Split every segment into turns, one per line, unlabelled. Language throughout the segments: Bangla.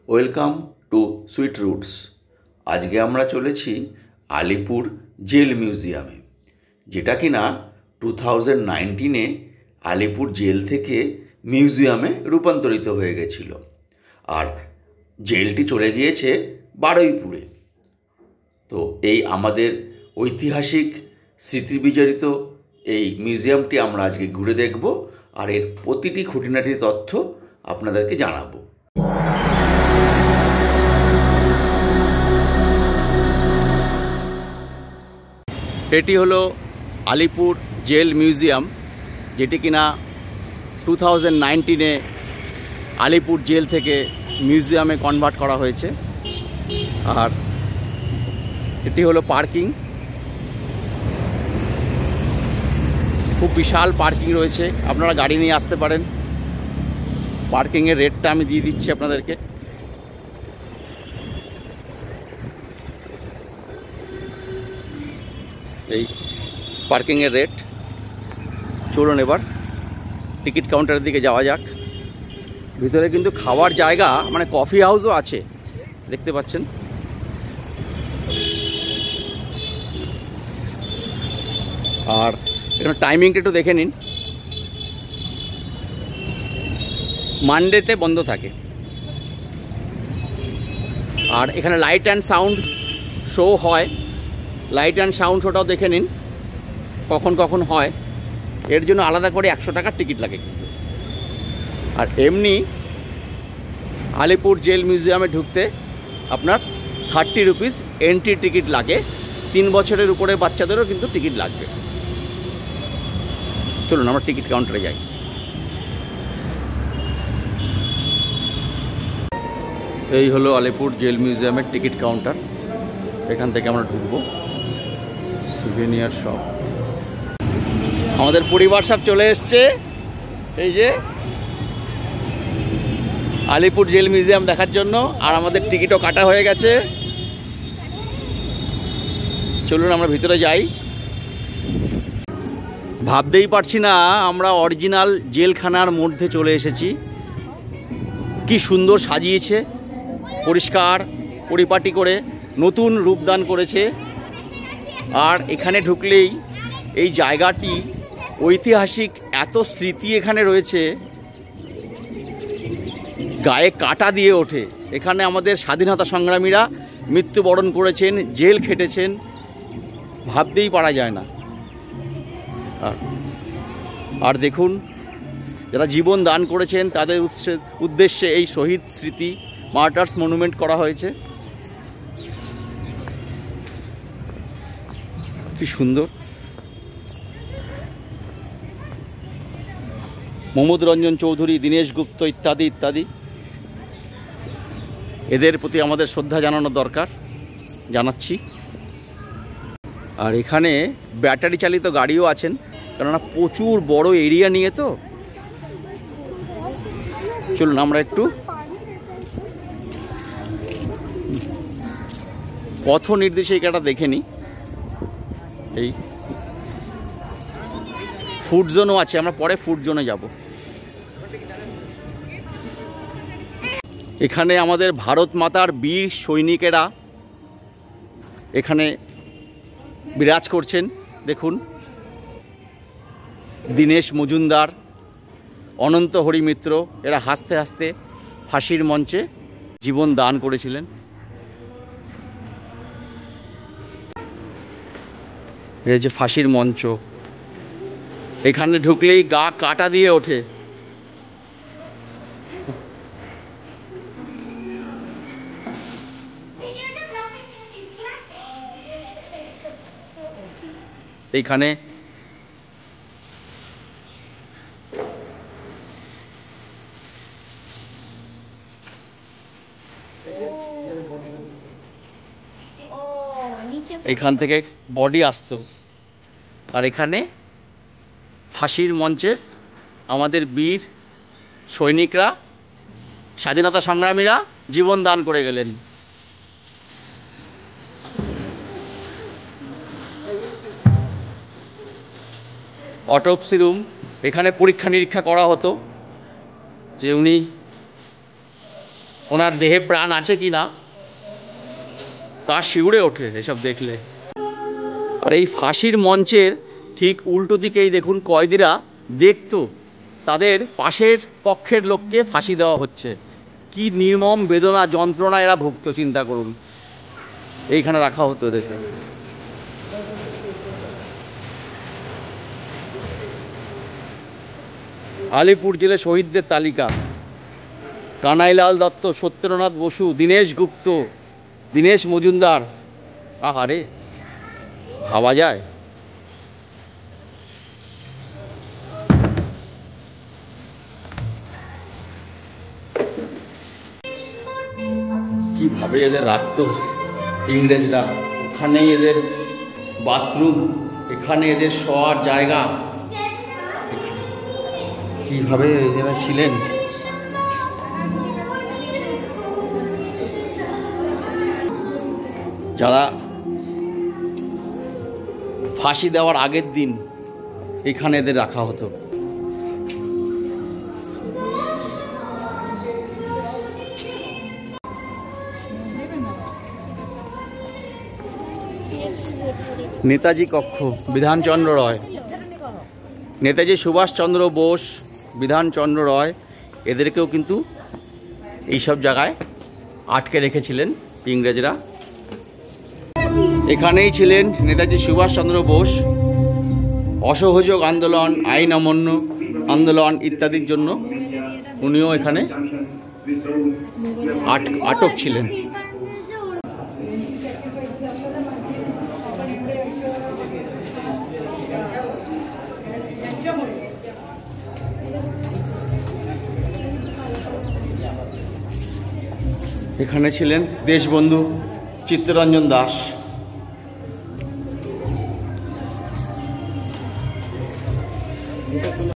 Welcome to sweet roots. আজকে আমরা চলেছি আলিপুর জেল মিউজিয়ামে, যেটা কিনা 2019-এ আলিপুর জেল থেকে মিউজিয়ামে রূপান্তরিত হয়ে গেছিল। আর জেলটি চলে গিয়েছে বারুইপুরে। তো এই আমাদের ঐতিহাসিক স্মৃতিবিজড়িত এই মিউজিয়ামটি আমরা আজকে ঘুরে দেখব, আর এর প্রতিটি খুঁটিনাটি তথ্য আপনাদেরকে জানাবো। এটি হলো আলিপুর জেল মিউজিয়াম, যেটি কিনা 2019-এ আলিপুর জেল থেকে মিউজিয়ামে কনভার্ট করা হয়েছে। আর এটি হলো পার্কিং, খুব বিশাল পার্কিং রয়েছে, আপনারা গাড়ি নিয়ে আসতে পারেন। পার্কিংয়ের রেটটা আমি দিয়ে দিচ্ছি আপনাদেরকে। এই পার্কিংয়ের রেট। চলুন এবার টিকিট কাউন্টারের দিকে যাওয়া যাক। ভিতরে কিন্তু খাওয়ার জায়গা, মানে কফি হাউসও আছে, দেখতে পাচ্ছেন। আর এখানে টাইমিংটা একটু দেখে নিন। মানডেতে বন্ধ থাকে। আর এখানে লাইট অ্যান্ড সাউন্ড শো হয়, লাইট অ্যান্ড সাউন্ড শোটাও দেখে নিন কখন কখন হয়। এর জন্য আলাদা করে 100 টাকার টিকিট লাগে কিন্তু। আর এমনি আলিপুর জেল মিউজিয়ামে ঢুকতে আপনার 30 রুপিস এন্ট্রি টিকিট লাগে। 3 বছরের উপরে বাচ্চাদেরও কিন্তু টিকিট লাগবে। চলুন আমরা টিকিট কাউন্টারে যাই। এই হলো আলিপুর জেল মিউজিয়ামের টিকিট কাউন্টার। এখান থেকে আমরা ঢুকবো। Souvenir shop. আমাদের পরিবার সব চলে এসছে। এই যে আলিপুর জেল মিউজিয়াম দেখার জন্য। আর আমাদের টিকিটও কাটা হয়ে গেছে। চলুন আমরা ভিতরে যাই। ভাবতেই পারছি না আমরা অরিজিনাল জেলখানার মধ্যে চলে এসেছি। কি সুন্দর সাজিয়েছে, পরিষ্কার পরিপাটি করে নতুন রূপদান করেছে। আর এখানে ঢুকলেই এই জায়গাটি ঐতিহাসিক, এত স্মৃতি এখানে রয়েছে, গায়ে কাঁটা দিয়ে ওঠে। এখানে আমাদের স্বাধীনতা সংগ্রামীরা মৃত্যুবরণ করেছেন, জেল খেটেছেন, ভাবতেই পারা যায় না। আর দেখুন, যারা জীবন দান করেছেন তাদের উদ্দেশ্যে এই শহীদ স্মৃতি মার্টার্স মনুমেন্ট করা হয়েছে। কি সুন্দর। মোহাম্মদ রঞ্জন চৌধুরী, দীনেশ গুপ্ত ইত্যাদি ইত্যাদি। এদের প্রতি আমাদের শ্রদ্ধা জানানো দরকার, জানাচ্ছি। আর এখানে ব্যাটারি চালিত গাড়িও আছেন, কেননা প্রচুর বড় এরিয়া নিয়ে তো। চলুন আমরা একটু পথ নির্দেশিকাটা দেখে নিই। এই ফুড জোনও আছে, আমরা পরে ফুড জোনে যাব। এখানে আমাদের ভারত মাতার বীর সৈনিকেরা এখানে বিরাজ করছেন। দেখুন, দীনেশ মজুমদার, অনন্ত হরি মিত্র, এরা হাসতে হাসতে ফাঁসির মঞ্চে জীবন দান করেছিলেন। এই যে ফাঁসির মঞ্চ, এখানে ঢুকলেই গা কাটা দিয়ে ওঠে। এইখানে এখান থেকে বডি আসতো। আর এখানে ফাঁসির মঞ্চে আমাদের বীর সৈনিকরা, স্বাধীনতা সংগ্রামীরা জীবন দান করে গেলেন। অটোপসি রুম, এখানে পরীক্ষা নিরীক্ষা করা হতো যে উনি
ওনার দেহে প্রাণ আছে কি না তা শিউরে ওঠে এসব দেখলে। আর এই ফাঁসির মঞ্চের ঠিক উল্টো দিকেই দেখুন কয়েদিরা দেখতো তাদের পাশের পক্ষের লোককে ফাঁসি দেওয়া হচ্ছে। কি নির্মম বেদনা যন্ত্রণা এরা ভুগত চিন্তা করুন। এইখানে রাখা হতো দেখে। আলিপুর জেলে শহীদদের তালিকা: কানাইলাল দত্ত, সত্যেন্দ্রনাথ বসু, দীনেশ গুপ্ত, দীনেশ মজুমদার। আহারে, ভাবা যায়? কিভাবে এদের রাখতো ইংরেজরা। ওখানেই এদের বাথরুম, এখানে এদের শোয়ার জায়গা। কিভাবে এরা ছিলেন। যারা ফাঁসি দেওয়ার আগের দিন এখানে এদের রাখা হতো। নেতাজি কক্ষ, বিধানচন্দ্র রয়, নেতাজি সুভাষচন্দ্র বোস, বিধানচন্দ্র রয়, এদেরকেও কিন্তু এইসব জায়গায় আটকে রেখেছিলেন ইংরেজরা। এখানেই ছিলেন নেতাজি সুভাষচন্দ্র বোস। অসহযোগ আন্দোলন, আইন অমান্য আন্দোলন ইত্যাদির জন্য উনিও এখানে আটক ছিলেন। এখানে ছিলেন দেশবন্ধু চিত্তরঞ্জন দাস।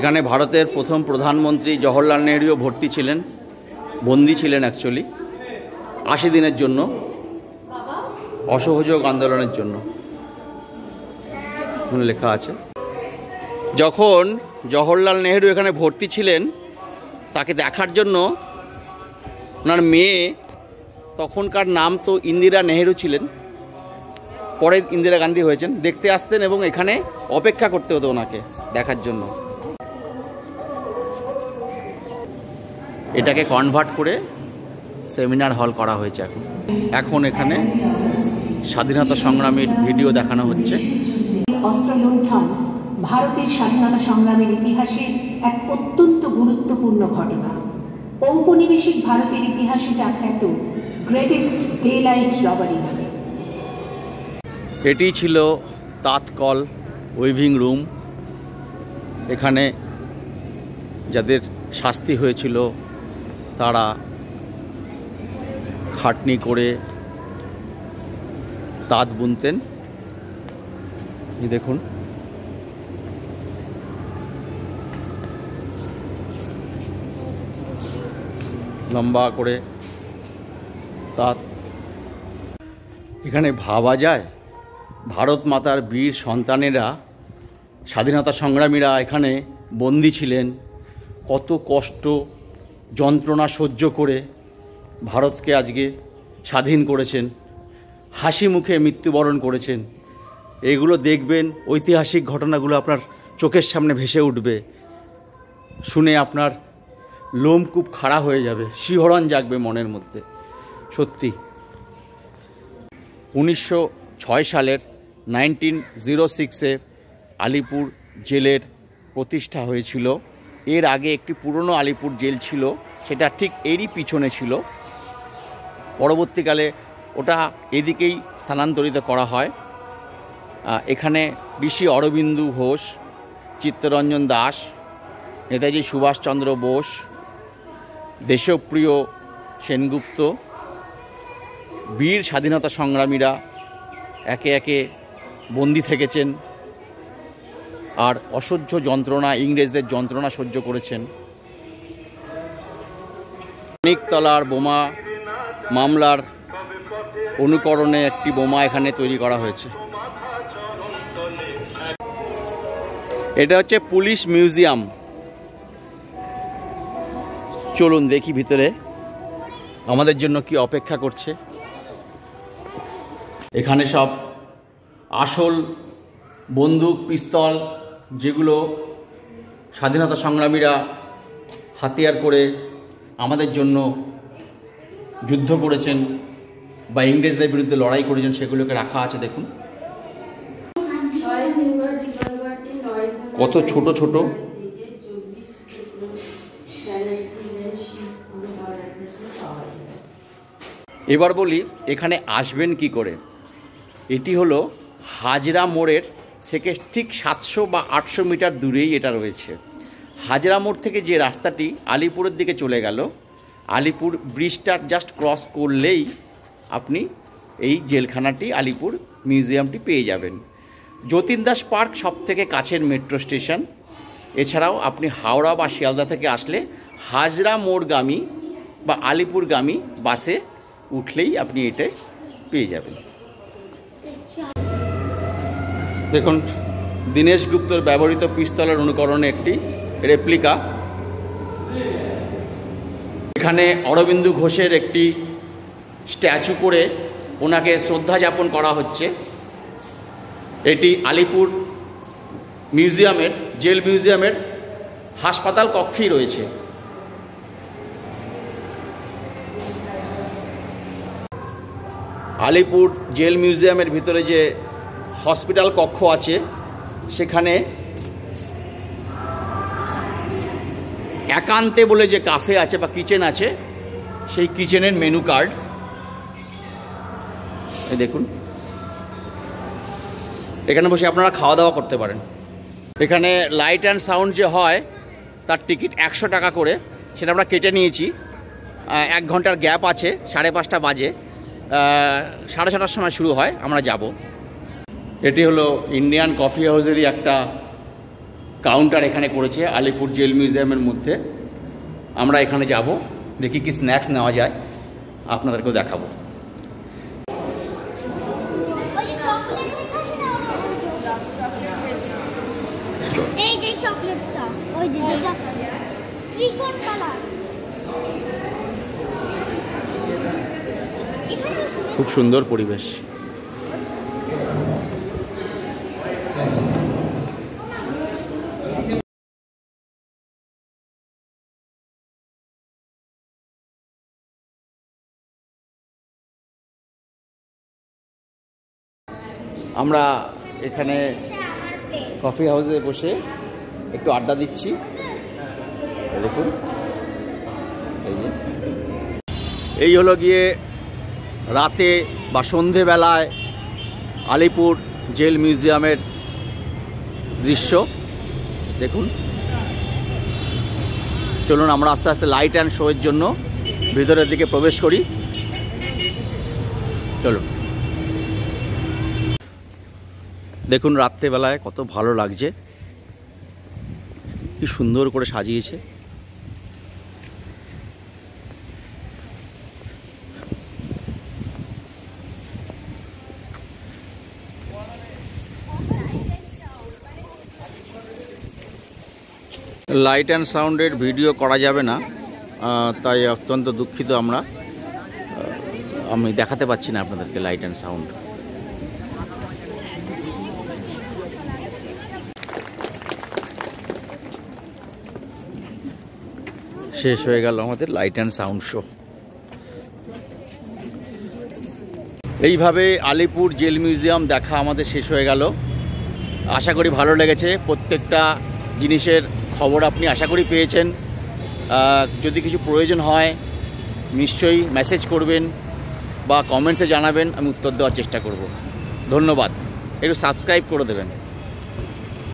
এখানে ভারতের প্রথম প্রধানমন্ত্রী জওহরলাল নেহরুও ভর্তি ছিলেন, বন্দী ছিলেন অ্যাকচুয়ালি 80 দিনের জন্য, অসহযোগ আন্দোলনের জন্য লেখা আছে। যখন জওহরলাল নেহরু এখানে ভর্তি ছিলেন, তাকে দেখার জন্য ওনার মেয়ে, তখনকার নাম তো ইন্দিরা নেহেরু ছিলেন, পরে ইন্দিরা গান্ধী হয়েছেন, দেখতে আসতেন এবং এখানে অপেক্ষা করতে হতো ওনাকে দেখার জন্য। এটাকে কনভার্ট করে সেমিনার হল করা হয়েছে এখন এখানে স্বাধীনতা সংগ্রামীর ভিডিও দেখানো হচ্ছে।
অস্ত্র লুণ্ঠন ভারতের স্বাধীনতা সংগ্রামের ইতিহাসে এক অত্যন্ত গুরুত্বপূর্ণ ঘটনা। ঔপনিবেশিক ভারতের ইতিহাসে যা খ্যাত গ্রেটেস্ট ডে লাইট রবারি নামে।
এটি ছিল তাঁতকল উইভিং রুম। এখানে যাদের শাস্তি হয়েছিল তারা খাটনি করে তাঁত বুনতেন। দেখুন, লম্বা করে তাঁত। এখানে ভাবা যায় ভারত মাতার বীর সন্তানেরা, স্বাধীনতা সংগ্রামীরা এখানে বন্দী ছিলেন, কত কষ্ট যন্ত্রণা সহ্য করে ভারতকে আজকে স্বাধীন করেছেন, হাসি মুখে মৃত্যুবরণ করেছেন। এগুলো দেখবেন, ঐতিহাসিক ঘটনাগুলো আপনার চোখের সামনে ভেসে উঠবে, শুনে আপনার লোমকূপ খাড়া হয়ে যাবে, শিহরণ জাগবে মনের মধ্যে। সত্যি 1906 সালের 1906-এ আলিপুর জেলের প্রতিষ্ঠা হয়েছিল। এর আগে একটি পুরনো আলিপুর জেল ছিল, সেটা ঠিক এরই পিছনে ছিল। পরবর্তীকালে ওটা এদিকেই স্থানান্তরিত করা হয়। এখানে ঋষি অরবিন্দু ঘোষ, চিত্তরঞ্জন দাস, নেতাজি সুভাষচন্দ্র বোস, দেশপ্রিয় সেনগুপ্ত, বীর স্বাধীনতা সংগ্রামীরা একে একে বন্দী থেকেছেন আর অসহ্য যন্ত্রণা, ইংরেজদের যন্ত্রণা সহ্য করেছেন। মানিকতলার বোমা মামলার অনুকরণে একটি বোমা এখানে তৈরি করা হয়েছে। এটা হচ্ছে পুলিশ মিউজিয়াম। চলুন দেখি ভিতরে। আমাদের জন্য কি অপেক্ষা করছে। এখানে সব আসল বন্দুক, পিস্তল, যেগুলো স্বাধীনতা সংগ্রামীরা হাতিয়ার করে আমাদের জন্য যুদ্ধ করেছেন বা ইংরেজদের বিরুদ্ধে লড়াই করেছেন, সেগুলোকে রাখা আছে। দেখুন কত ছোট ছোট। এবার বলি এখানে আসবেন কি করে। এটি হলো হাজরা মোড়ের থেকে ঠিক 700 বা 800 মিটার দূরেই এটা রয়েছে। হাজরা মোড় থেকে যে রাস্তাটি আলিপুরের দিকে চলে গেল, আলিপুর ব্রিজটা জাস্ট ক্রস করলেই আপনি এই জেলখানাটি, আলিপুর মিউজিয়ামটি পেয়ে যাবেন। যতীন দাস পার্ক সব থেকে কাছের মেট্রো স্টেশন। এছাড়াও আপনি হাওড়া বা শিয়ালদা থেকে আসলে হাজরা মোড়গামী বা আলিপুরগামী বাসে উঠলেই আপনি এটা পেয়ে যাবেন। দেখুন দীনেশ গুপ্তর ব্যবহৃত পিস্তলের অনুকরণে একটি রেপ্লিকা। এখানে অরবিন্দু ঘোষের একটি স্ট্যাচু করে ওনাকে শ্রদ্ধা জ্ঞাপন করা হচ্ছে। এটি আলিপুর মিউজিয়ামের, জেল মিউজিয়ামের হাসপাতাল কক্ষেই রয়েছে। আলিপুর জেল মিউজিয়ামের ভিতরে যে হসপিটাল কক্ষ আছে, সেখানে একান্তে বলে যে কাফে আছে বা কিচেন আছে, সেই কিচেনের মেনু কার্ড এই দেখুন। এখানে বসে আপনারা খাওয়া দাওয়া করতে পারেন। এখানে লাইট অ্যান্ড সাউন্ড যে হয় তার টিকিট 100 টাকা করে, সেটা আমরা কেটে নিয়েছি। 1 ঘন্টার গ্যাপ আছে, 5:30 বাজে, 6:30টার সময় শুরু হয়, আমরা যাব। এটি হলো ইন্ডিয়ান কফি হাউসেরই একটা কাউন্টার এখানে করেছে আলিপুর জেল মিউজিয়ামের মধ্যে। আমরা এখানে যাব, দেখি কি স্ন্যাক্স নেওয়া যায়, আপনাদেরকেও দেখাবো। খুব সুন্দর পরিবেশ। আমরা এখানে কফি হাউসে বসে একটু আড্ডা দিচ্ছি। দেখুন এই হলো গিয়ে রাতে বা সন্ধেবেলায় আলিপুর জেল মিউজিয়ামের দৃশ্য। দেখুন, চলুন আমরা আস্তে আস্তে লাইট অ্যান্ড শোয়ের জন্য ভিতরের দিকে প্রবেশ করি। চলুন। দেখুন রাত্রেবেলায় কত ভালো লাগছে, কি সুন্দর করে সাজিয়েছে। লাইট অ্যান্ড সাউন্ডের ভিডিও করা যাবে না, তাই অত্যন্ত দুঃখিত। আমি দেখাতে পাচ্ছি না আপনাদেরকে লাইট অ্যান্ড সাউন্ড। শেষ হয়ে গেল আমাদের লাইট অ্যান্ড সাউন্ড শো। এইভাবে আলিপুর জেল মিউজিয়াম দেখা আমাদের শেষ হয়ে গেল। আশা করি ভালো লেগেছে। প্রত্যেকটা জিনিসের খবর আপনি আশা করি পেয়েছেন। যদি কিছু প্রয়োজন হয় নিশ্চয়ই মেসেজ করবেন বা কমেন্টসে জানাবেন, আমি উত্তর দেওয়ার চেষ্টা করব। ধন্যবাদ। একটু সাবস্ক্রাইব করে দেবেন।